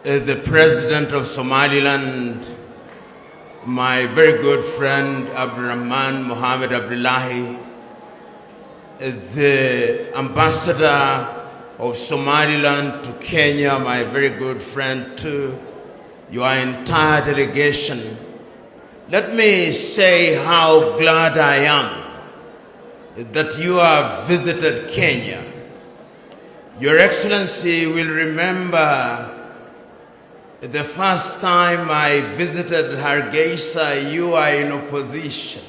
the President of Somaliland, my very good friend Abdurrahman Mohammed Abdullahi, the Ambassador of Somaliland to Kenya, my very good friend too, your entire delegation. Let me say how glad I am that you have visited Kenya. Your Excellency will remember the first time I visited Hargeisa, you were in opposition.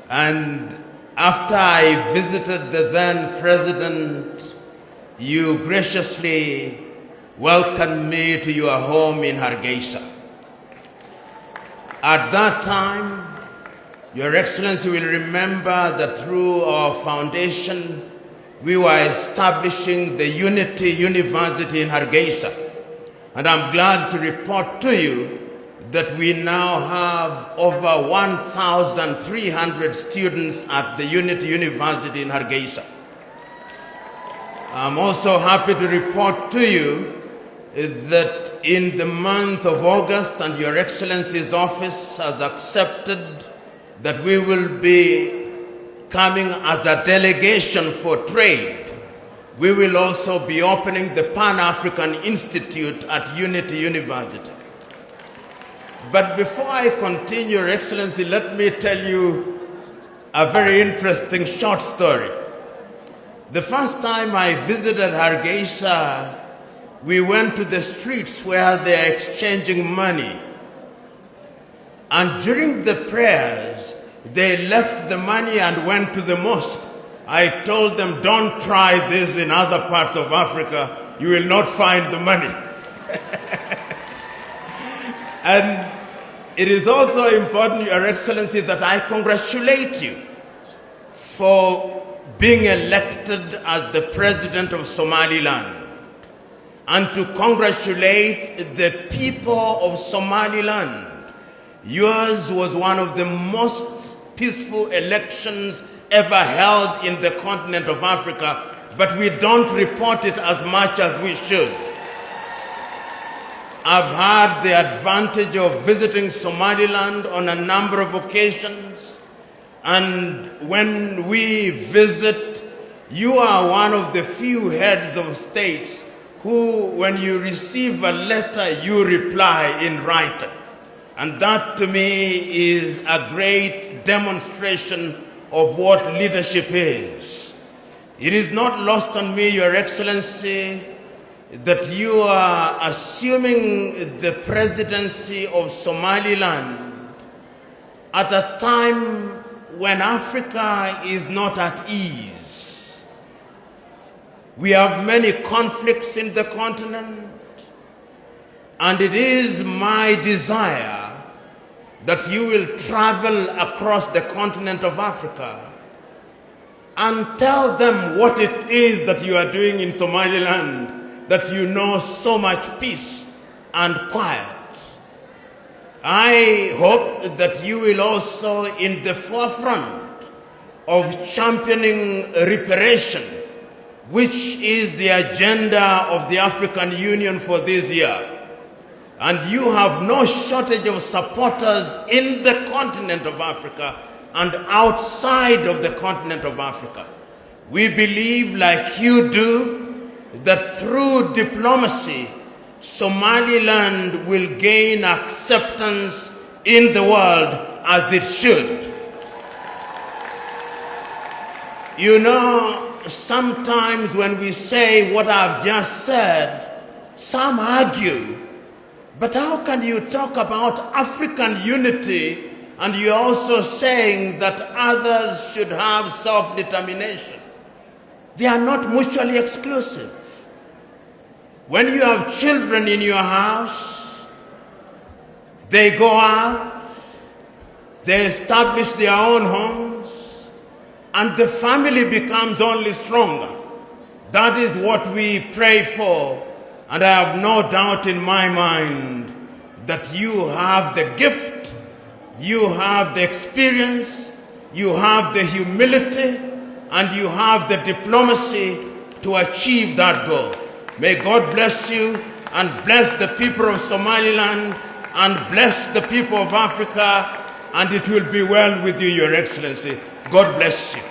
And after I visited the then president, you graciously welcomed me to your home in Hargeisa. At that time, Your Excellency will remember that through our foundation, we were establishing the Unity University in Hargeisa. And I'm glad to report to you that we now have over 1,300 students at the Unity University in Hargeisa. I'm also happy to report to you that in the month of August, and Your Excellency's office has accepted that we will be coming as a delegation for trade. We will also be opening the Pan-African Institute at Unity University. But before I continue, Your Excellency, let me tell you a very interesting short story. The first time I visited Hargeisa, we went to the streets where they are exchanging money. And during the prayers, they left the money and went to the mosque. I told them, don't try this in other parts of Africa. You will not find the money. And it is also important, Your Excellency, that I congratulate you for being elected as the President of Somaliland, and to congratulate the people of Somaliland. Yours was one of the most peaceful elections ever held in the continent of Africa, but we don't report it as much as we should. I've had the advantage of visiting Somaliland on a number of occasions, and when we visit, you are one of the few heads of states who, when you receive a letter, you reply in writing. And that to me is a great demonstration of what leadership is. It is not lost on me, Your Excellency, that you are assuming the presidency of Somaliland at a time when Africa is not at ease. We have many conflicts in the continent, and it is my desire that you will travel across the continent of Africa and tell them what it is that you are doing in Somaliland, that you know so much peace and quiet. I hope that you will also, in the forefront of championing reparation, which is the agenda of the African Union for this year. And you have no shortage of supporters in the continent of Africa and outside of the continent of Africa. We believe, like you do, that through diplomacy, Somaliland will gain acceptance in the world as it should. You know, sometimes when we say what I've just said, some argue, but how can you talk about African unity and you're also saying that others should have self-determination? They are not mutually exclusive. When you have children in your house, they go out, they establish their own homes, and the family becomes only stronger. That is what we pray for. And I have no doubt in my mind that you have the gift, you have the experience, you have the humility, and you have the diplomacy to achieve that goal. May God bless you, and bless the people of Somaliland and bless the people of Africa, and it will be well with you, Your Excellency. God bless you.